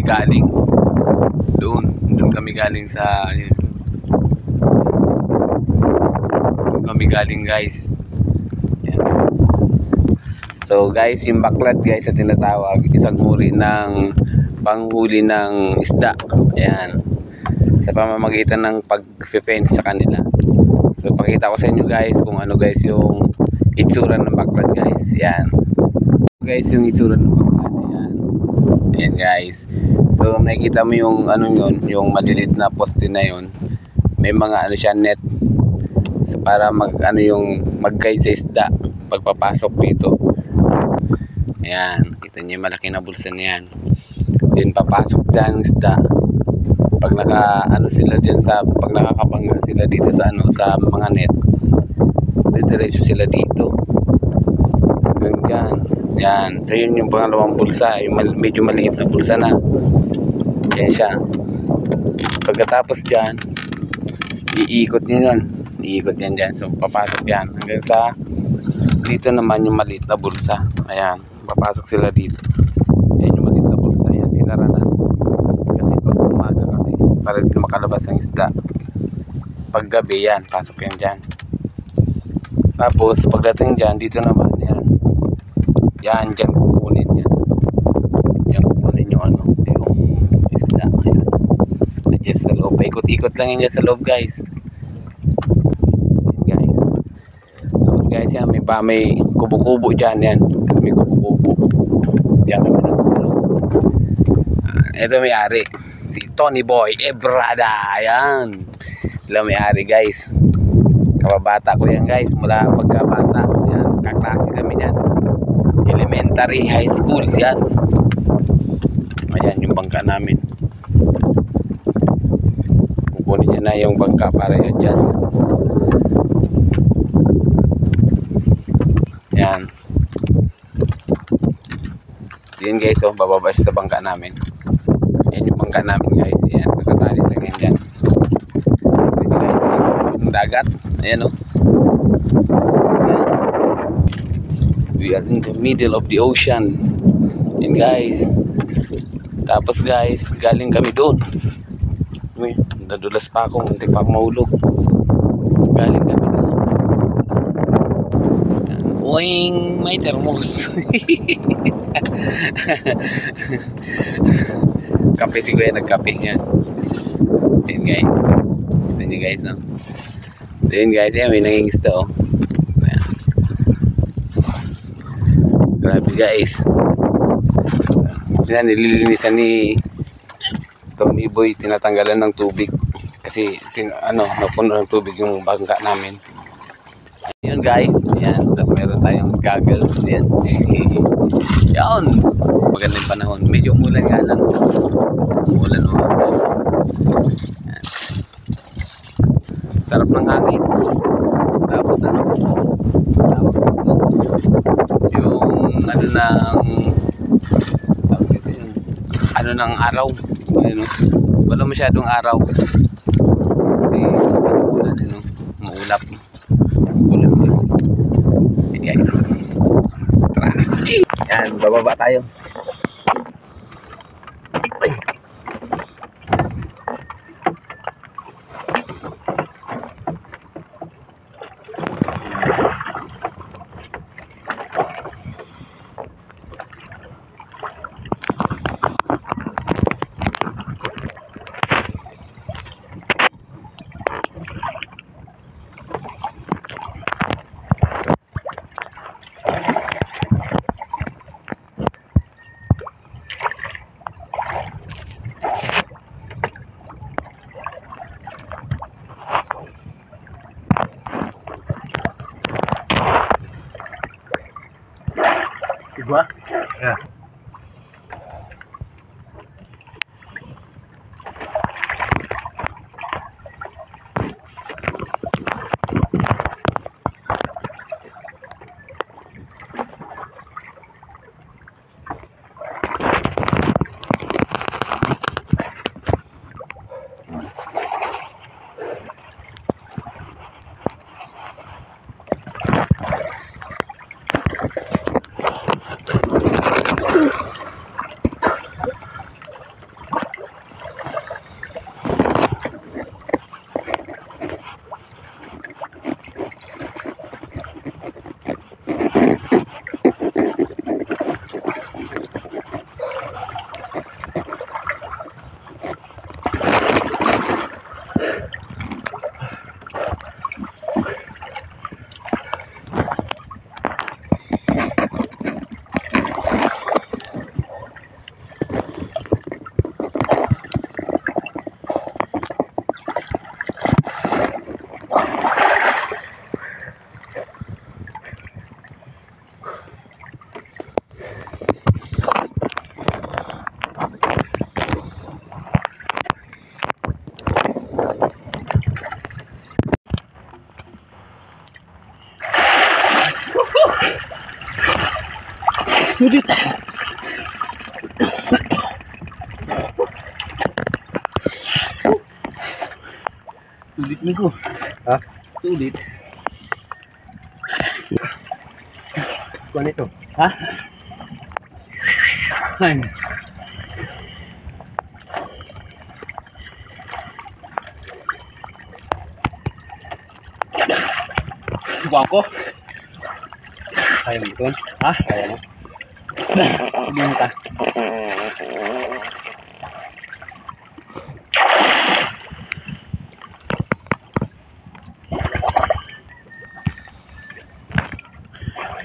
kami galing. Doon kami galing sa doon kami galing guys. Yan. So guys, yung baklad guys na tinatawag, isang uri ng panghuli ng isda. Ayan. Sa pamamagitan ng pag-fence sa kanila. So pakita ko sa inyo guys kung ano guys yung itsura ng baklad guys. Ayan. Guys, yung itsura ng baklad. Ayan. Ayan guys. So nakikita mo yung ano yun, yung malilit na poste na yun. May mga ano siya, net. So, para mag-guide sa isda pagpapasok dito. Ayan, kita niyo yung malaki na bulsa niyan. Then papasok dyan isda. Pag pag nakakabangga sila dito sa sa mga net, diretso sila dito. Ganyan. Yan. So yun yung pangalawang bulsa, yung medyo maliit na bulsa na. Yan siya. Pagkatapos dyan, iikot nyo yan. Iikot yan dyan. So papasok yan hanggang sa dito naman yung maliit na bulsa. Ayan. Papasok sila dito. Ayan yung maliit na bulsa. Ayan, sinara na. Kasi pag umaga kasi, para din makalabas ang isda. Pag gabi yan, pasok yan dyan. Tapos pagdating dyan, dito naman yan. Yan, dyan kukunin yan. Yan kukunin yung yung isda. Ayan. Adjust sa loob. Ikot-ikot lang yan sa loob guys. Yan guys. Tapos guys yan, may kubo-kubo dyan yan. May kubo-kubo. Diyan kami natulog. Ito may-ari. Si Tony Boy Ebrada. Ayan. Ito may-ari guys. Kababata ko yan guys. Mula pagkabata. Ayan. Kaklase kami yan. Elementary, high school. Yan. Ayan yung bangka namin. Kukunin niya na yung bangka para i-adjust. Yan. Yan guys, oh, bababa siya sa bangka namin. Yan yung bangka namin guys. Yan, nakatali lang yan dyan. Dito guys, yung dagat. Ayan oh. Yan. We are in the middle of the ocean. Yan guys. Tapos guys, galing kami doon. Uy, nadulas pa ako, hindi pa ako mahulog. Galing kami doon. Uwing, may termos. Kape si Kuya, nagkape yan. Ayan guys. Ito nyo guys, no? Ayan guys, ayan, may nangingisda oh. Ayan. Grabe guys. Yan, nililinisan ni Tony Boy, tinatanggalan ng tubig. Kasi, napuno ng tubig yung bangka namin. Ayan guys, ayan. Tapos meron tayong goggles. Ayan. Yan. Magandang panahon. Medyo umulan nga lang. Umulan o. Sarap ng hangin. Tapos yung ng araw. Ayun, wala masyadong araw. Kasi umulan, umuulap. Guys. Tara. Yan, bababa tayo. Ay. Sulit. Sulit ni ko. Ha? Sulit. Kuha nito. Ha? Ay. Subukan ko. Kaya mo ito? Ha? Kaya mo? Hindi mo ka.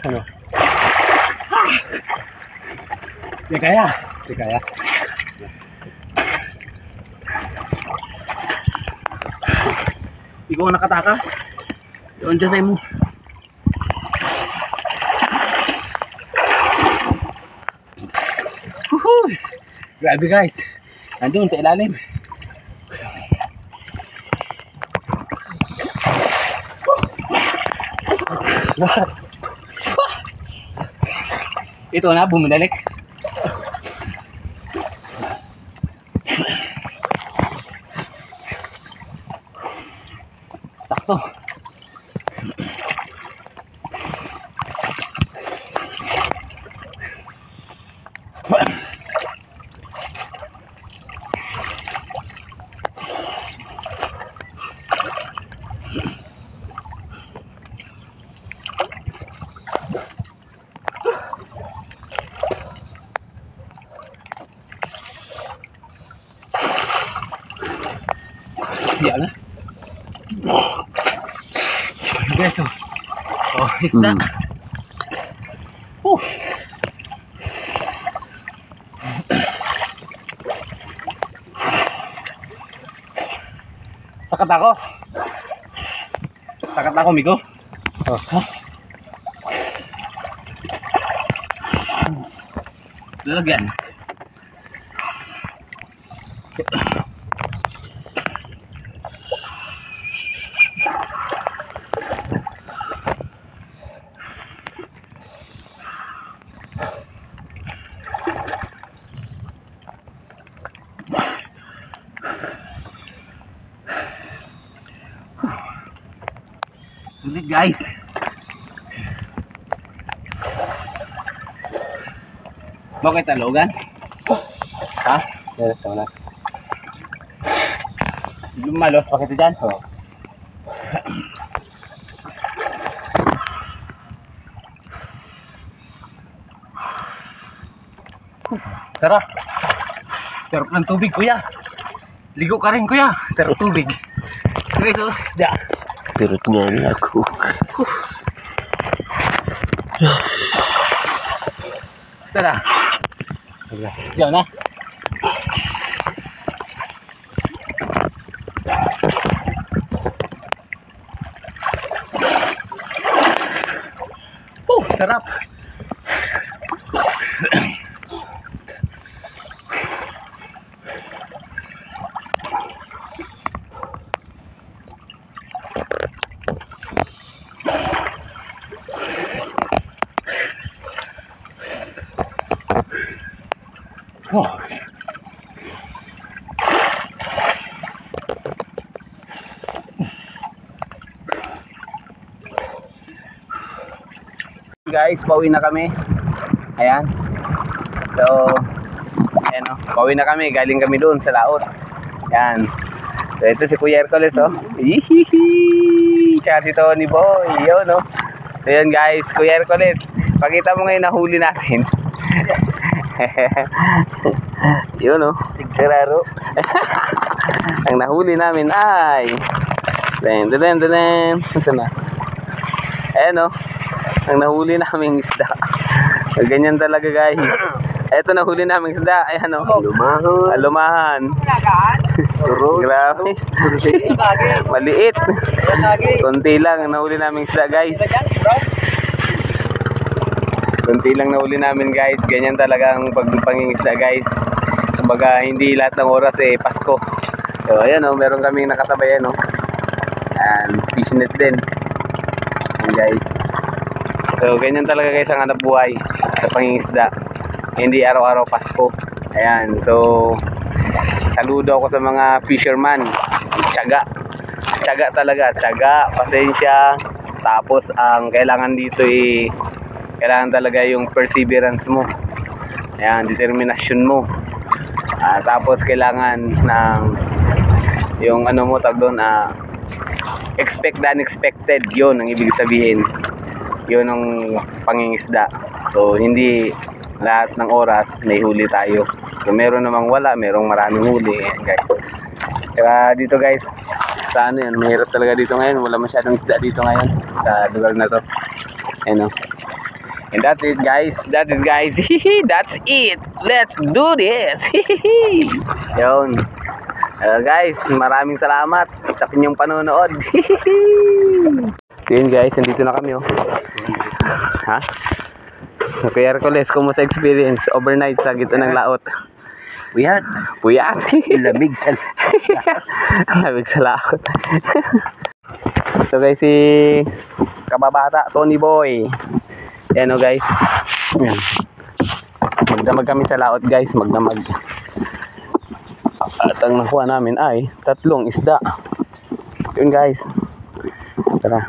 Ano? Hindi kaya. Hindi kaya. Ikaw ang nakatakas. Doon dyan sa'yo mo. Woohoo! Grabe guys. Nandun sa ilalim. Lahat. Ito na, bumalik. Sakto. Diyan na. Guys, oh, isda. Sakat ako. Sakat ako, Migo. Oh. Ha? Lalagyan. Sulit guys. Bakit talogan? Ha? Yes, wala. Lumalos pa kita dyan? Oh. Sarap. Sarap ng tubig, kuya. Ligo ka rin, kuya. Sarap tubig. Ito, isda. Pirot niya rin ako. Tara. Wala. Diyan na. Sarap. Oh. Guys, pauwi na kami. Ayan. So, ayan o. Pauwi na kami. Galing kami doon sa laot. Ayan. So, ito si Kuya Hercules o. Hihihi! Tsaka si Tony Boy. Yun o. So, yun guys. Kuya Hercules. Pakita mo ngayon na huli natin. Yun o. Tigkararo. Ang nahuli namin ay Saan na? Ayan o. Ang nahuli namin isda. Ganyan talaga guys. Ito na huli namin isda. Ayan o. Lumahan. Alumahan. Turot. Grabe. Maliit. Kunti lang ang nahuli namin isda guys. Kunti lang nahuli namin guys. Ganyan talaga ang pagpangingisda guys. Kumbaga hindi lahat ng oras Pasko. So ayan o, meron kaming nakasabay o. And fish net din. Ayan guys. So ganyan talaga guys ang hanap buhay sa pangingisda. Hindi araw-araw Pasko. Ayan. So saludo ako sa mga fisherman. Tiyaga. Tiyaga talaga. Tiyaga, pasensya. Tapos ang kailangan dito kailangan talaga yung perseverance mo. Ayan, determinasyon mo. Tapos kailangan ng yung ano mo tag doon expect the unexpected. Yun ang ibig sabihin. Yun ang pangingisda. So hindi lahat ng oras may huli tayo. So meron namang wala, merong maraming huli. Ayan guys. Kaya dito guys, sa ano yan, mahirap talaga dito ngayon. Wala masyadong isda dito ngayon sa lugar na to. Ayan o. And that's it guys. That is guys. That's it. Let's do this. Yun. Guys, maraming salamat sa inyong panonood. So yun guys, nandito na kami oh. Ha? Kuya Hercules, kumusta experience overnight sa gitna ng laot? Puyat. Puyat. Lamig sa Lamig sa laot. So guys, si kababata, Tony Boy. Yan o guys. Yan. Magdamag kami sa laot guys, magdamag. At ang nakuha namin ay 3 isda. Yun guys. Tara.